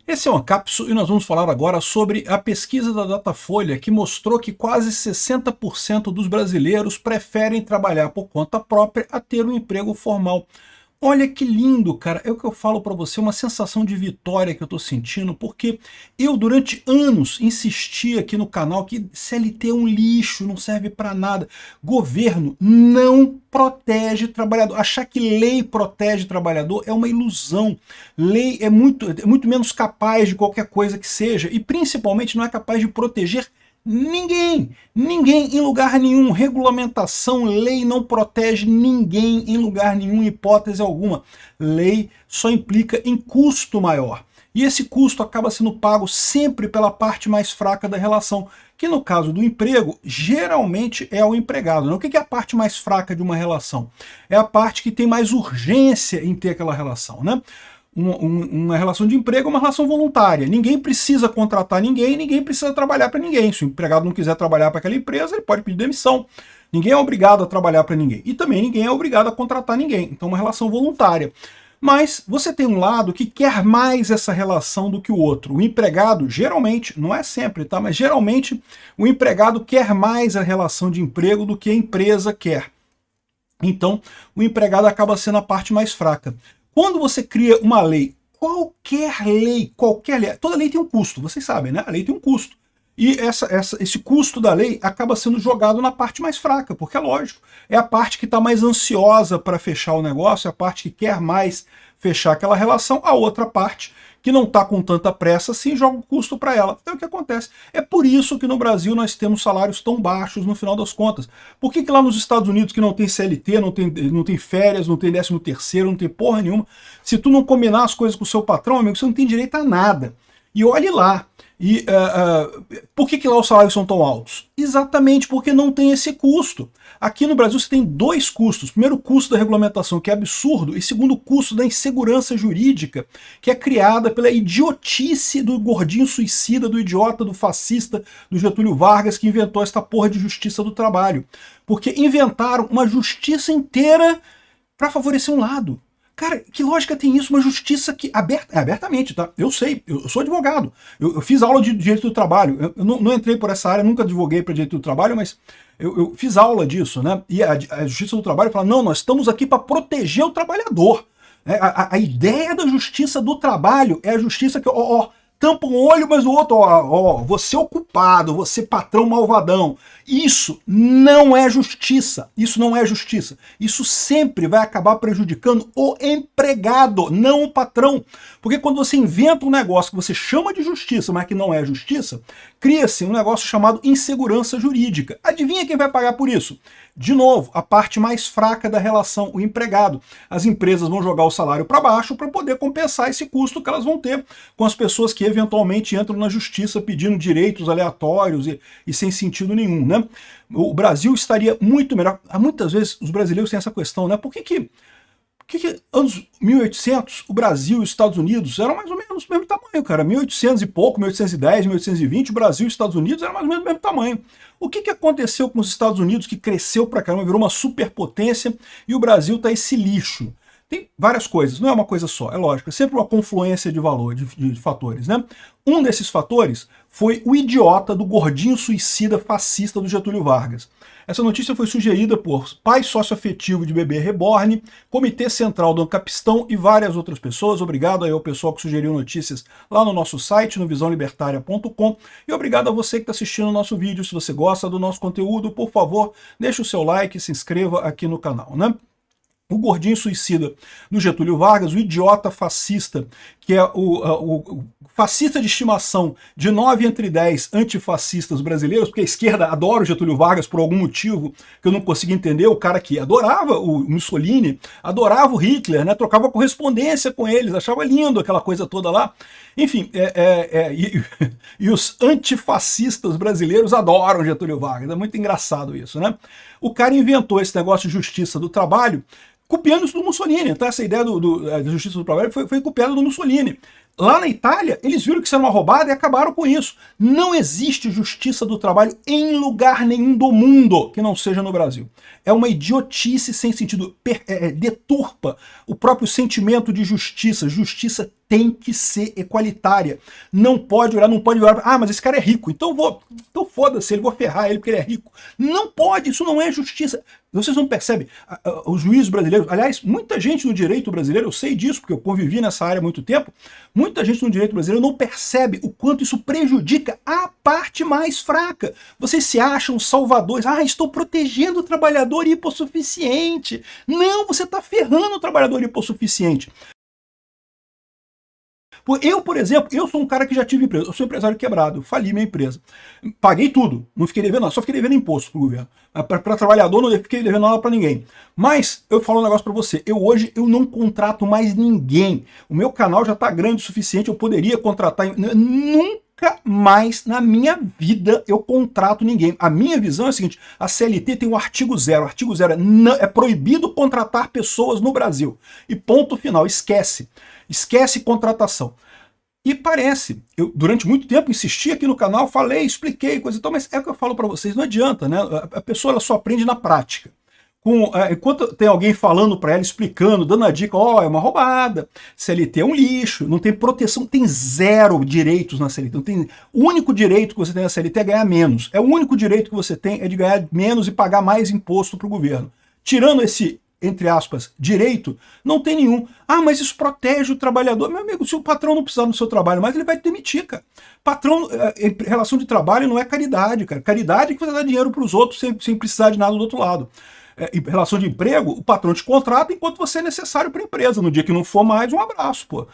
Esse é o Ancapsu e nós vamos falar agora sobre a pesquisa da Datafolha que mostrou que quase 60% dos brasileiros preferem trabalhar por conta própria a ter um emprego formal. Olha que lindo, cara, é o que eu falo para você, uma sensação de vitória que eu tô sentindo, porque eu durante anos insisti aqui no canal que CLT é um lixo, não serve para nada. Governo não protege trabalhador. Achar que lei protege trabalhador é uma ilusão. Lei é muito menos capaz de qualquer coisa que seja, e principalmente não é capaz de proteger ninguém, ninguém em lugar nenhum. Regulamentação, lei não protege ninguém em lugar nenhum, hipótese alguma. Lei só implica em custo maior. E esse custo acaba sendo pago sempre pela parte mais fraca da relação, que no caso do emprego, geralmente é o empregado. O que é a parte mais fraca de uma relação? É a parte que tem mais urgência em ter aquela relação, né? Uma relação de emprego é uma relação voluntária. Ninguém precisa contratar ninguém, ninguém precisa trabalhar para ninguém. Se o empregado não quiser trabalhar para aquela empresa, ele pode pedir demissão. Ninguém é obrigado a trabalhar para ninguém. E também ninguém é obrigado a contratar ninguém. Então é uma relação voluntária. Mas você tem um lado que quer mais essa relação do que o outro. O empregado, geralmente, não é sempre, tá? Mas geralmente o empregado quer mais a relação de emprego do que a empresa quer. Então o empregado acaba sendo a parte mais fraca. Quando você cria uma lei, qualquer lei, toda lei tem um custo, vocês sabem, né? A lei tem um custo. E esse custo da lei acaba sendo jogado na parte mais fraca, porque é lógico, é a parte que está mais ansiosa para fechar o negócio, é a parte que quer mais fechar aquela relação, a outra parte que não está com tanta pressa assim, joga o custo para ela. É o que acontece. É por isso que no Brasil nós temos salários tão baixos no final das contas. Por que lá nos Estados Unidos, que não tem CLT, não tem férias, não tem 13º, não tem porra nenhuma, se tu não combinar as coisas com o seu patrão, amigo, você não tem direito a nada. E olhe lá. E por que lá os salários são tão altos? Exatamente porque não tem esse custo. Aqui no Brasil você tem dois custos. Primeiro, o custo da regulamentação, que é absurdo, e segundo, o custo da insegurança jurídica, que é criada pela idiotice do gordinho suicida, do idiota, do fascista, do Getúlio Vargas, que inventou esta porra de justiça do trabalho. Porque inventaram uma justiça inteira para favorecer um lado. Cara, que lógica tem isso? Uma justiça que abertamente, tá? Eu sei, eu sou advogado, eu fiz aula de direito do trabalho, eu não entrei por essa área, nunca advoguei para direito do trabalho, mas eu fiz aula disso, né? E a justiça do trabalho fala, não, nós estamos aqui para proteger o trabalhador. A ideia da justiça do trabalho é a justiça que, tampa um olho, mas o outro, você ocupado, você patrão malvadão. Isso não é justiça. Isso não é justiça. Isso sempre vai acabar prejudicando o empregado, não o patrão. Porque quando você inventa um negócio que você chama de justiça, mas que não é justiça, cria-se um negócio chamado insegurança jurídica. Adivinha quem vai pagar por isso? De novo, a parte mais fraca da relação, o empregado. As empresas vão jogar o salário para baixo para poder compensar esse custo que elas vão ter com as pessoas que eventualmente entram na justiça pedindo direitos aleatórios e sem sentido nenhum, né? O Brasil estaria muito melhor. Muitas vezes os brasileiros têm essa questão, né? Por que anos 1800 o Brasil e os Estados Unidos eram mais ou menos do mesmo tamanho, cara. 1800 e pouco, 1810, 1820, o Brasil e os Estados Unidos eram mais ou menos do mesmo tamanho. O que aconteceu com os Estados Unidos, que cresceu pra caramba, virou uma superpotência, e o Brasil tá esse lixo? Tem várias coisas, não é uma coisa só, é lógico, é sempre uma confluência de valor, de fatores, né? Um desses fatores foi o idiota do gordinho suicida fascista do Getúlio Vargas. Essa notícia foi sugerida por pai socioafetivo de bebê reborn, Comitê Central do Ancapistão e várias outras pessoas. Obrigado aí ao pessoal que sugeriu notícias lá no nosso site, no visãolibertaria.com, e obrigado a você que está assistindo o nosso vídeo. Se você gosta do nosso conteúdo, por favor, deixe o seu like e se inscreva aqui no canal, né? O gordinho suicida do Getúlio Vargas, o idiota fascista, que é o fascista de estimação de 9 entre 10 antifascistas brasileiros, porque a esquerda adora o Getúlio Vargas por algum motivo que eu não consigo entender, o cara que adorava o Mussolini, adorava o Hitler, né, trocava correspondência com eles, achava lindo aquela coisa toda lá. Enfim, e os antifascistas brasileiros adoram Getúlio Vargas, é muito engraçado isso, né? O cara inventou esse negócio de justiça do trabalho, copiando isso do Mussolini, tá? Essa ideia da justiça do trabalho foi copiada do Mussolini. Lá na Itália, eles viram que isso era uma roubada e acabaram com isso. Não existe justiça do trabalho em lugar nenhum do mundo que não seja no Brasil. É uma idiotice sem sentido, deturpa o próprio sentimento de justiça. Justiça tem que ser equalitária. Não pode olhar, ah, mas esse cara é rico, então foda-se, ele vou ferrar ele porque ele é rico. Não pode, isso não é justiça. Vocês não percebem? Os juízes brasileiros, aliás, muita gente no direito brasileiro, eu sei disso porque eu convivi nessa área há muito tempo, muita gente no direito brasileiro não percebe o quanto isso prejudica a parte mais fraca. Vocês se acham salvadores, estou protegendo o trabalhador hipossuficiente. Não, você está ferrando o trabalhador hipossuficiente. Eu, por exemplo, eu sou um cara que já tive empresa, eu sou empresário quebrado, eu fali minha empresa. Paguei tudo, não fiquei devendo nada, só fiquei devendo imposto pro governo. Para trabalhador não fiquei devendo nada para ninguém. Mas eu falo um negócio para você, hoje eu não contrato mais ninguém. O meu canal já está grande o suficiente, eu poderia contratar, nunca mais na minha vida eu contrato ninguém. A minha visão é a seguinte, a CLT tem o artigo 0, o artigo 0 é proibido contratar pessoas no Brasil. E ponto final, esquece. Esquece contratação. E parece, eu durante muito tempo insisti aqui no canal, falei, expliquei, coisa e tal, mas é o que eu falo para vocês, não adianta, né? A pessoa ela só aprende na prática. Enquanto tem alguém falando para ela, explicando, dando a dica, é uma roubada, CLT é um lixo, não tem proteção, tem zero direitos na CLT. Não tem, o único direito que você tem na CLT é ganhar menos. É o único direito que você tem é de ganhar menos e pagar mais imposto para o governo. Tirando esse, entre aspas, direito, não tem nenhum. Mas isso protege o trabalhador. Meu amigo, se o patrão não precisar do seu trabalho mais, ele vai te demitir, cara. Patrão, em relação de trabalho não é caridade, cara. Caridade é que você dá dinheiro para os outros sem precisar de nada do outro lado. Em relação de emprego, o patrão te contrata enquanto você é necessário para a empresa. No dia que não for mais, um abraço, pô.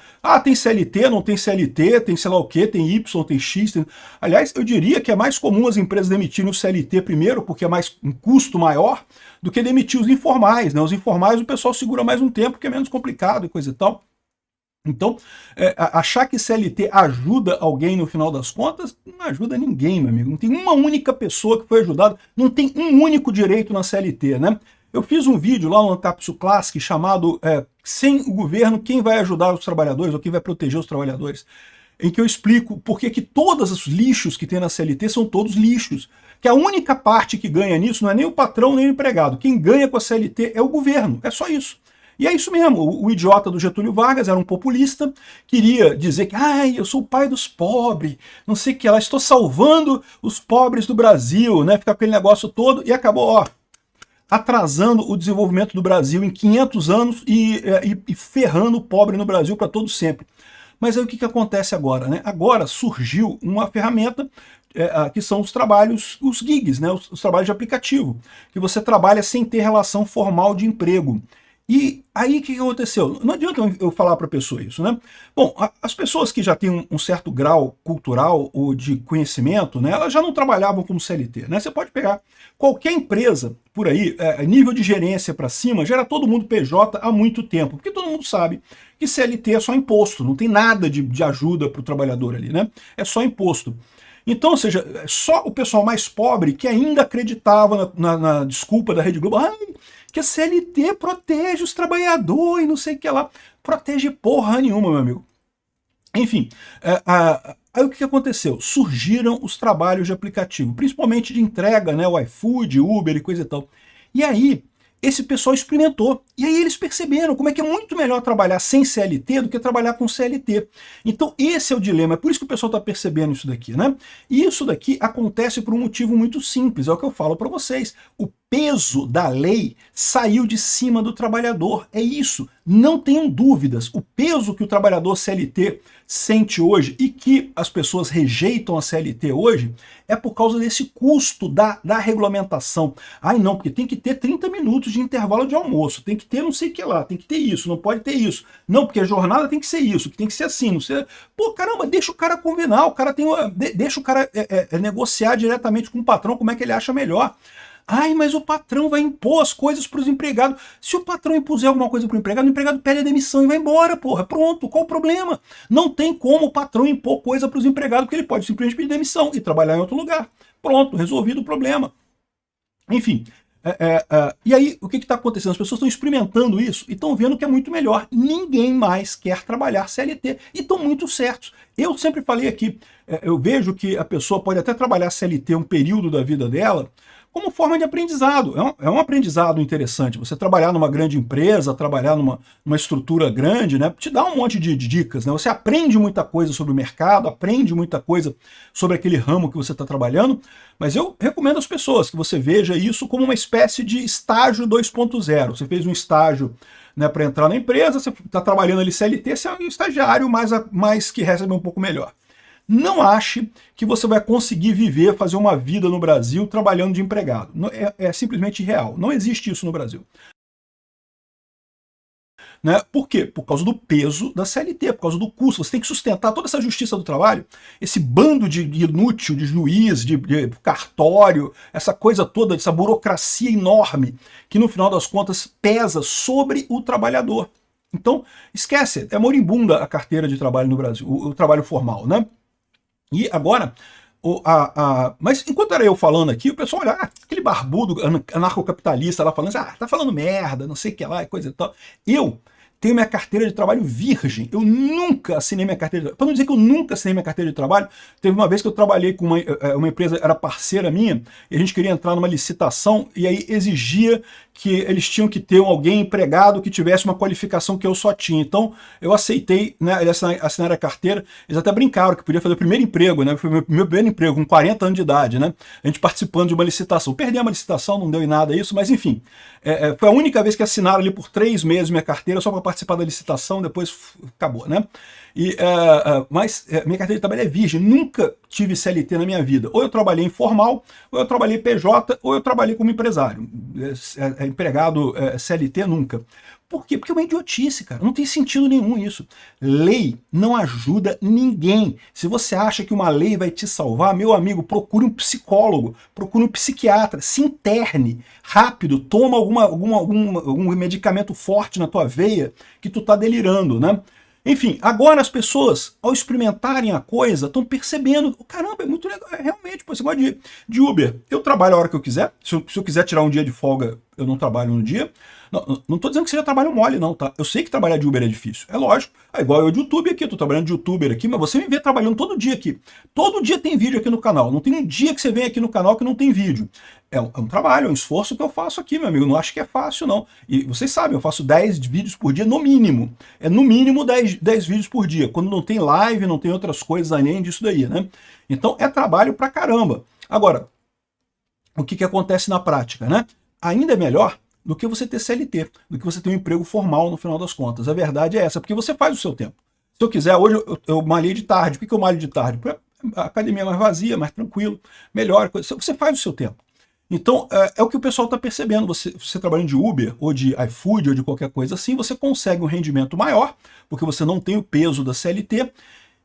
Tem CLT, não tem CLT, tem sei lá o quê, tem Y, tem X. Aliás, eu diria que é mais comum as empresas demitirem o CLT primeiro, porque é mais um custo maior, do que demitir os informais, né? Os informais o pessoal segura mais um tempo, porque é menos complicado e coisa e tal. Então, achar que CLT ajuda alguém no final das contas, não ajuda ninguém, meu amigo. Não tem uma única pessoa que foi ajudada, não tem um único direito na CLT, né? Eu fiz um vídeo lá no Ancapsu Classic chamado Sem o Governo, quem vai ajudar os trabalhadores ou quem vai proteger os trabalhadores? Em que eu explico por que todos os lixos que tem na CLT são todos lixos. Que a única parte que ganha nisso não é nem o patrão nem o empregado. Quem ganha com a CLT é o governo, é só isso. E é isso mesmo, o idiota do Getúlio Vargas era um populista, queria dizer que eu sou o pai dos pobres, não sei o que lá, estou salvando os pobres do Brasil, né? Fica aquele negócio todo e acabou, atrasando o desenvolvimento do Brasil em 500 anos e ferrando o pobre no Brasil para todo sempre. Mas aí o que acontece agora, né? Agora surgiu uma ferramenta que são os trabalhos, os gigs, né? Os trabalhos de aplicativo, que você trabalha sem ter relação formal de emprego. E aí o que aconteceu? Não adianta eu falar para a pessoa isso, né? Bom, as pessoas que já têm um certo grau cultural ou de conhecimento, né, elas já não trabalhavam como CLT, né? Você pode pegar qualquer empresa por aí, nível de gerência para cima, já era todo mundo PJ há muito tempo, porque todo mundo sabe que CLT é só imposto, não tem nada de ajuda para o trabalhador ali, né? É só imposto. Então, ou seja, só o pessoal mais pobre que ainda acreditava na desculpa da Rede Globo, que a CLT protege os trabalhadores e não sei o que lá. Protege porra nenhuma, meu amigo. Enfim, aí o que aconteceu? Surgiram os trabalhos de aplicativo, principalmente de entrega, né, o iFood, Uber e coisa e tal. E aí, esse pessoal experimentou. E aí eles perceberam como é que é muito melhor trabalhar sem CLT do que trabalhar com CLT. Então esse é o dilema, é por isso que o pessoal está percebendo isso daqui, né? E isso daqui acontece por um motivo muito simples, é o que eu falo para vocês. O peso da lei saiu de cima do trabalhador, é isso. Não tenham dúvidas, o peso que o trabalhador CLT sente hoje e que as pessoas rejeitam a CLT hoje é por causa desse custo da regulamentação. Não, porque tem que ter 30 minutos de intervalo de almoço, tem que ter não sei o que lá, tem que ter isso, não pode ter isso. Não, porque a jornada tem que ser isso, que tem que ser assim. Não sei... Pô, caramba, deixa o cara combinar, o cara deixa o cara negociar diretamente com o patrão como é que ele acha melhor. Mas o patrão vai impor as coisas para os empregados. Se o patrão impuser alguma coisa para o empregado pede a demissão e vai embora, porra. Pronto, qual o problema? Não tem como o patrão impor coisa para os empregados, porque ele pode simplesmente pedir demissão e trabalhar em outro lugar. Pronto, resolvido o problema. Enfim, E aí, o que está acontecendo? As pessoas estão experimentando isso e estão vendo que é muito melhor. Ninguém mais quer trabalhar CLT e estão muito certos. Eu sempre falei aqui, eu vejo que a pessoa pode até trabalhar CLT um período da vida dela como forma de aprendizado. É um aprendizado interessante. Você trabalhar numa grande empresa, trabalhar numa estrutura grande, né, te dá um monte de dicas. Né? Você aprende muita coisa sobre o mercado, aprende muita coisa sobre aquele ramo que você está trabalhando, mas eu recomendo às pessoas que você veja isso como uma espécie de estágio 2.0. Você fez um estágio, né, para entrar na empresa, você está trabalhando ali CLT, você é um estagiário mais que recebe um pouco melhor. Não ache que você vai conseguir viver, fazer uma vida no Brasil trabalhando de empregado. É simplesmente irreal. Não existe isso no Brasil. Né? Por quê? Por causa do peso da CLT, por causa do custo. Você tem que sustentar toda essa justiça do trabalho, esse bando de inútil, de juiz, de cartório, essa coisa toda, essa burocracia enorme, que no final das contas pesa sobre o trabalhador. Então, esquece, é moribunda a carteira de trabalho no Brasil, o trabalho formal, né? E agora, mas enquanto era eu falando aqui, o pessoal olha, aquele barbudo anarcocapitalista lá falando, tá falando merda, não sei o que lá, coisa e tal. Eu tenho minha carteira de trabalho virgem, eu nunca assinei minha carteira de trabalho. Para não dizer que eu nunca assinei minha carteira de trabalho, teve uma vez que eu trabalhei com uma empresa, era parceira minha, e a gente queria entrar numa licitação, e aí exigia que eles tinham que ter alguém empregado que tivesse uma qualificação que eu só tinha. Então eu aceitei, né, assinar a carteira. Eles até brincaram que podia fazer o primeiro emprego, né? Foi meu primeiro emprego, com 40 anos de idade, né? A gente participando de uma licitação. Perdi uma licitação, não deu em nada isso, mas enfim. Foi a única vez que assinaram ali por 3 meses minha carteira, só para participar da licitação, depois acabou, né? Mas minha carteira de trabalho é virgem, nunca tive CLT na minha vida. Ou eu trabalhei informal, ou eu trabalhei PJ, ou eu trabalhei como empresário. Empregado CLT nunca. Por quê? Porque é uma idiotice, cara. Não tem sentido nenhum isso. Lei não ajuda ninguém. Se você acha que uma lei vai te salvar, meu amigo, procure um psicólogo, procure um psiquiatra, se interne rápido, toma algum medicamento forte na tua veia que tu tá delirando, né? Enfim, agora as pessoas, ao experimentarem a coisa, estão percebendo, caramba, é muito legal, realmente, pô, você gosta de Uber. Eu trabalho a hora que eu quiser, se eu quiser tirar um dia de folga, eu não trabalho no dia. Não estou dizendo que seja trabalho mole, não, tá? Eu sei que trabalhar de Uber é difícil, é lógico. É igual eu de YouTube aqui, eu tô trabalhando de YouTuber aqui, mas você me vê trabalhando todo dia aqui. Todo dia tem vídeo aqui no canal, não tem um dia que você vem aqui no canal que não tem vídeo. É um trabalho, é um esforço que eu faço aqui, meu amigo, não acho que é fácil, não. E vocês sabem, eu faço 10 vídeos por dia no mínimo. É no mínimo 10 vídeos por dia, quando não tem live, não tem outras coisas além disso daí, né? Então é trabalho pra caramba. Agora, o que acontece na prática, né? Ainda é melhor do que você ter CLT, do que você ter um emprego formal no final das contas. A verdade é essa, porque você faz o seu tempo. Se eu quiser, hoje eu malhei de tarde. Por que eu malho de tarde? Porque a academia é mais vazia, mais tranquilo, melhor. Você faz o seu tempo. Então, é o que o pessoal está percebendo. Você trabalhando de Uber, ou de iFood, ou de qualquer coisa assim, você consegue um rendimento maior, porque você não tem o peso da CLT,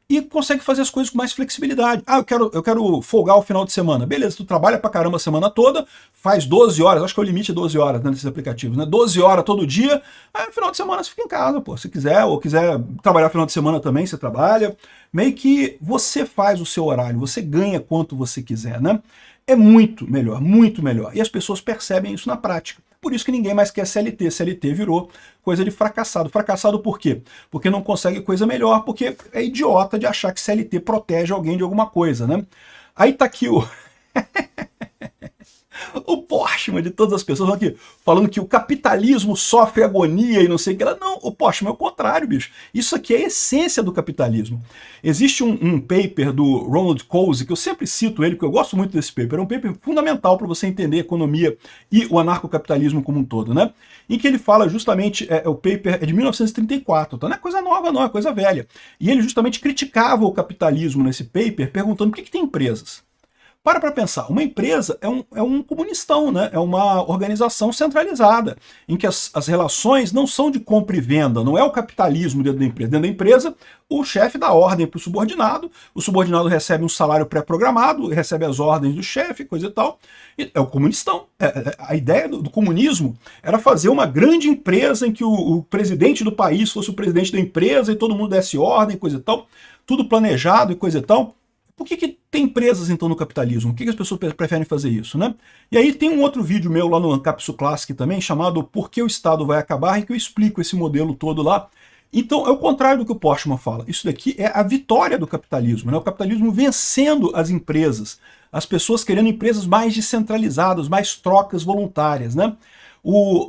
e consegue fazer as coisas com mais flexibilidade. Eu quero folgar o final de semana. Beleza, tu trabalha pra caramba a semana toda, faz 12 horas, acho que é o limite é 12 horas, né, nesses aplicativos, né? 12 horas todo dia, aí no final de semana você fica em casa, pô, se quiser, ou quiser trabalhar no final de semana também, você trabalha. Meio que você faz o seu horário, você ganha quanto você quiser, né? É muito melhor, muito melhor. E as pessoas percebem isso na prática. Por isso que ninguém mais quer CLT. CLT virou coisa de fracassado. Fracassado por quê? Porque não consegue coisa melhor, porque é idiota de achar que CLT protege alguém de alguma coisa, né? Aí tá aqui o... o Postman de todas as pessoas aqui, falando que o capitalismo sofre agonia e não sei o que. Não, o Postman é o contrário, bicho. Isso aqui é a essência do capitalismo. Existe um paper do Ronald Coase, que eu sempre cito ele, porque eu gosto muito desse paper. É um paper fundamental para você entender a economia e o anarcocapitalismo como um todo, né? Em que ele fala justamente, o paper é de 1934, então não é coisa nova não, é coisa velha. E ele justamente criticava o capitalismo nesse paper, perguntando por que tem empresas. Para pensar, uma empresa é um comunistão, né? É uma organização centralizada, em que as relações não são de compra e venda, não é o capitalismo dentro da empresa. Dentro da empresa, o chefe dá ordem para o subordinado recebe um salário pré-programado, recebe as ordens do chefe, coisa e tal. E é o comunistão. A ideia do comunismo era fazer uma grande empresa em que o presidente do país fosse o presidente da empresa e todo mundo desse ordem, coisa e tal, tudo planejado e coisa e tal. Por que tem empresas, então, no capitalismo? Por que as pessoas preferem fazer isso, né? E aí tem um outro vídeo meu lá no Ancapsu Classic também, chamado Por que o Estado vai acabar, em que eu explico esse modelo todo lá. Então, é o contrário do que o Postman fala. Isso daqui é a vitória do capitalismo, né? O capitalismo vencendo as empresas, as pessoas querendo empresas mais descentralizadas, mais trocas voluntárias, né?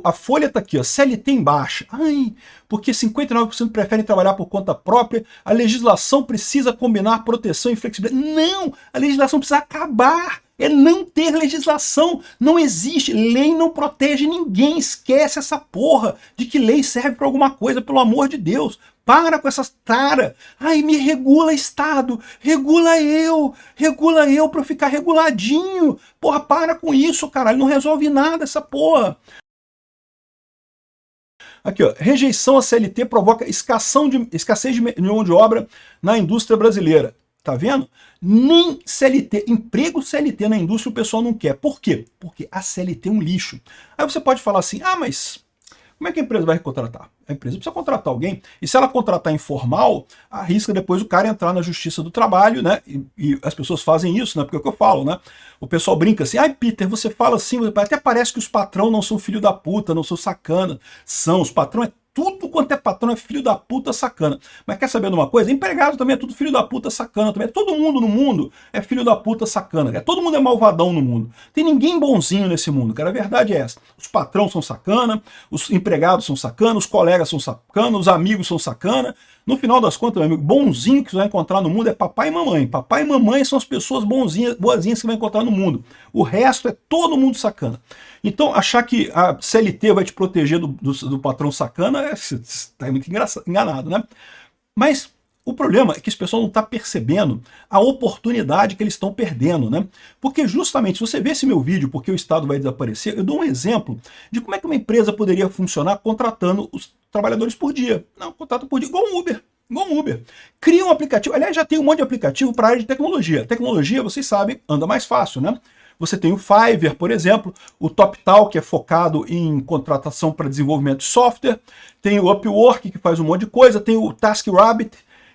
A folha está aqui, ó, CLT em baixa. Ai, porque 59% preferem trabalhar por conta própria, a legislação precisa combinar proteção e flexibilidade. Não, a legislação precisa acabar. É não ter legislação. Não existe. Lei não protege ninguém. Esquece essa porra de que lei serve para alguma coisa, pelo amor de Deus. Para com essas taras. Ai, me regula, Estado. Regula eu para eu ficar reguladinho. Porra, para com isso, caralho. Não resolve nada essa porra. Aqui, ó, rejeição à CLT provoca escassez de mão de obra na indústria brasileira. Tá vendo? Nem CLT, emprego CLT na indústria o pessoal não quer. Por quê? Porque a CLT é um lixo. Aí você pode falar assim, ah, mas como é que a empresa vai contratar? A empresa precisa contratar alguém, e se ela contratar informal, arrisca depois o cara entrar na justiça do trabalho, né? E as pessoas fazem isso, né? Porque é o que eu falo, né? O pessoal brinca assim, ai, Peter, você fala assim, até parece que os patrão não são filho da puta, não são sacana. São, os patrão é tudo quanto é patrão é filho da puta sacana. Mas quer saber de uma coisa? Empregado também é tudo filho da puta sacana também. Todo mundo no mundo é filho da puta sacana. Todo mundo é malvadão no mundo. Tem ninguém bonzinho nesse mundo, cara. A verdade é essa. Os patrões são sacana, os empregados são sacana, os colegas são sacana, os amigos são sacana. No final das contas, meu amigo, bonzinho que você vai encontrar no mundo é papai e mamãe. Papai e mamãe são as pessoas bonzinhas, boazinhas que você vai encontrar no mundo. O resto é todo mundo sacana. Então, achar que a CLT vai te proteger do patrão sacana, está muito enganado, né? Mas o problema é que esse pessoal não está percebendo a oportunidade que eles estão perdendo, né? Porque justamente, se você vê esse meu vídeo, porque o Estado vai desaparecer, eu dou um exemplo de como é que uma empresa poderia funcionar contratando os trabalhadores por dia. Não, contrata por dia, igual um Uber. Igual um Uber. Cria um aplicativo, aliás, já tem um monte de aplicativo para a área de tecnologia. Tecnologia, vocês sabem, anda mais fácil, né? Você tem o Fiverr, por exemplo, o TopTal, que é focado em contratação para desenvolvimento de software, tem o Upwork, que faz um monte de coisa, tem o TaskRabbit,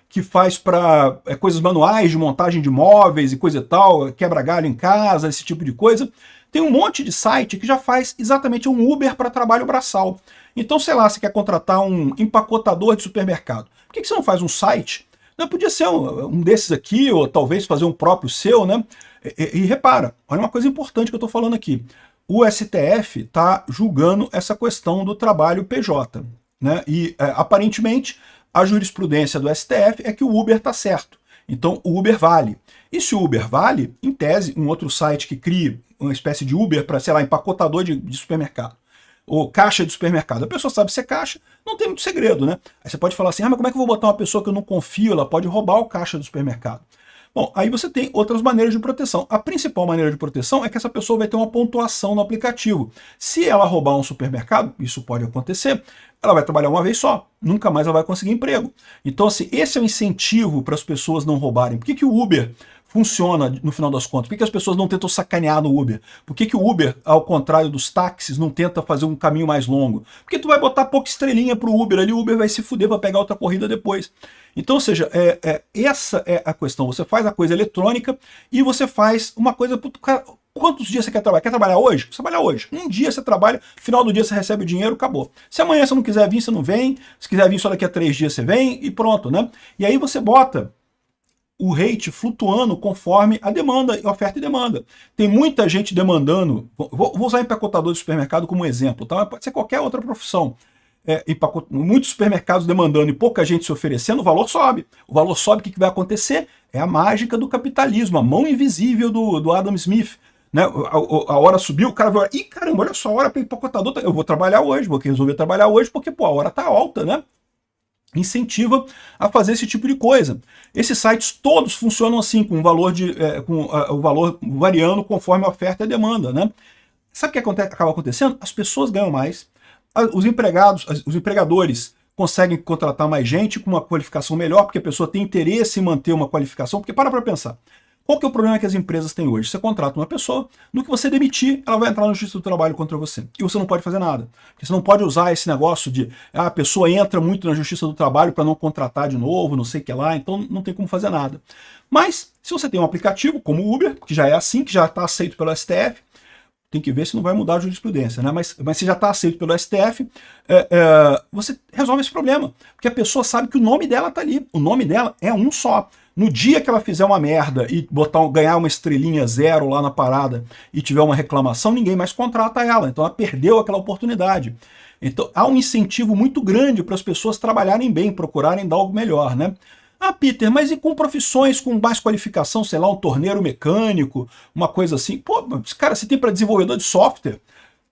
que faz para coisas manuais, de montagem de móveis e coisa e tal, quebra galho em casa, esse tipo de coisa. Tem um monte de site que já faz exatamente um Uber para trabalho braçal. Então, sei lá, você quer contratar um empacotador de supermercado. Por que você não faz um site? Não, podia ser um desses aqui, ou talvez fazer um próprio seu, né? E repara, olha uma coisa importante que eu estou falando aqui. O STF está julgando essa questão do trabalho PJ, né? E aparentemente a jurisprudência do STF é que o Uber está certo. Então o Uber vale. E se o Uber vale, em tese, um outro site que crie uma espécie de Uber para, sei lá, empacotador de supermercado, ou caixa de supermercado. A pessoa sabe ser caixa, não tem muito segredo, né? Aí você pode falar assim, ah, mas como é que eu vou botar uma pessoa que eu não confio, ela pode roubar o caixa do supermercado. Bom, aí você tem outras maneiras de proteção. A principal maneira de proteção é que essa pessoa vai ter uma pontuação no aplicativo. Se ela roubar um supermercado, isso pode acontecer, ela vai trabalhar uma vez só, nunca mais ela vai conseguir emprego. Então, assim, esse é o incentivo para as pessoas não roubarem. Por que o Uber funciona no final das contas? Por que as pessoas não tentam sacanear no Uber? Por que o Uber, ao contrário dos táxis, não tenta fazer um caminho mais longo? Porque tu vai botar pouca estrelinha pro Uber ali, o Uber vai se fuder para pegar outra corrida depois. Então, ou seja, essa é a questão. Você faz a coisa eletrônica e você faz uma coisa... Quantos dias você quer trabalhar? Quer trabalhar hoje? Você trabalha hoje. Um dia você trabalha, final do dia você recebe o dinheiro, acabou. Se amanhã você não quiser vir, você não vem. Se quiser vir só daqui a 3 dias, você vem e pronto, né? E aí você bota o rate flutuando conforme a demanda, oferta e demanda. Tem muita gente demandando, vou usar empacotador de supermercado como exemplo, tá? Pode ser qualquer outra profissão. Muitos supermercados demandando e pouca gente se oferecendo, o valor sobe. O valor sobe, o que vai acontecer? É a mágica do capitalismo, a mão invisível do Adam Smith. Né? A hora subiu, o cara vai olhar, ih, caramba, olha só a hora para empacotador, eu vou trabalhar hoje, vou resolver trabalhar hoje, porque pô, a hora tá alta, né? Incentiva a fazer esse tipo de coisa. Esses sites todos funcionam assim, com o valor variando conforme a oferta e a demanda, né? Sabe o que acaba acontecendo? As pessoas ganham mais, os empregadores conseguem contratar mais gente com uma qualificação melhor, porque a pessoa tem interesse em manter uma qualificação, porque para pensar. Qual que é o problema que as empresas têm hoje? Você contrata uma pessoa, no que você demitir, ela vai entrar na Justiça do Trabalho contra você. E você não pode fazer nada. Porque você não pode usar esse negócio de a pessoa entra muito na Justiça do Trabalho para não contratar de novo, não sei o que lá, então não tem como fazer nada. Mas, se você tem um aplicativo como o Uber, que já é assim, que já está aceito pelo STF, tem que ver se não vai mudar a jurisprudência, né? Mas se já está aceito pelo STF, você resolve esse problema. Porque a pessoa sabe que o nome dela está ali. O nome dela é um só. No dia que ela fizer uma merda e ganhar uma estrelinha 0 lá na parada e tiver uma reclamação, ninguém mais contrata ela. Então ela perdeu aquela oportunidade. Então há um incentivo muito grande para as pessoas trabalharem bem, procurarem dar algo melhor, né? Ah, Peter, mas e com profissões com mais qualificação, sei lá, um torneiro mecânico, uma coisa assim? Pô, cara, você tem para desenvolvedor de software,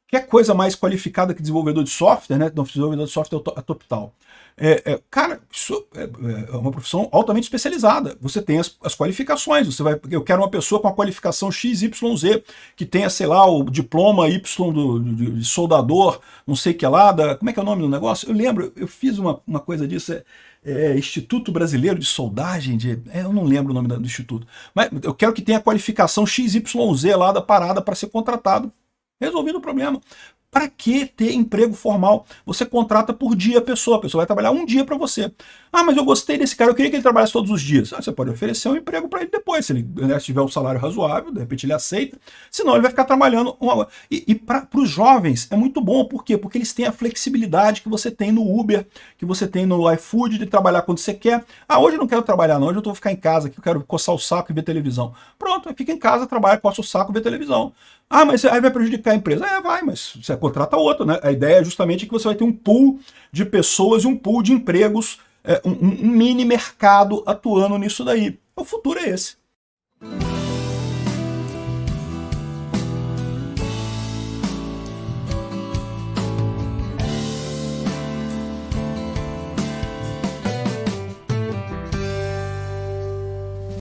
quer coisa mais qualificada que desenvolvedor de software, né? Não, desenvolvedor de software é total. Cara, isso é uma profissão altamente especializada. Você tem as qualificações. Eu quero uma pessoa com a qualificação XYZ, que tenha, sei lá, o diploma Y de soldador, não sei o que lá, como é que é o nome do negócio? Eu lembro, eu fiz uma coisa disso, Instituto Brasileiro de Soldagem, eu não lembro o nome do instituto, mas eu quero que tenha a qualificação XYZ lá da parada para ser contratado. Resolvido o problema. Para que ter emprego formal? Você contrata por dia a pessoa vai trabalhar um dia para você. Ah, mas eu gostei desse cara, eu queria que ele trabalhasse todos os dias. Você pode oferecer um emprego para ele depois, se ele tiver um salário razoável, de repente ele aceita, senão ele vai ficar trabalhando E para os jovens é muito bom, por quê? Porque eles têm a flexibilidade que você tem no Uber, que você tem no iFood, de trabalhar quando você quer. Ah, hoje eu não quero trabalhar não, hoje eu vou ficar em casa, que eu quero coçar o saco e ver televisão. Pronto, fica em casa, trabalha, coça o saco e vê televisão. Ah, mas aí vai prejudicar a empresa. Vai, mas você contrata outro, né? A ideia é justamente que você vai ter um pool de pessoas e um pool de empregos, um mini mercado atuando nisso daí. O futuro é esse.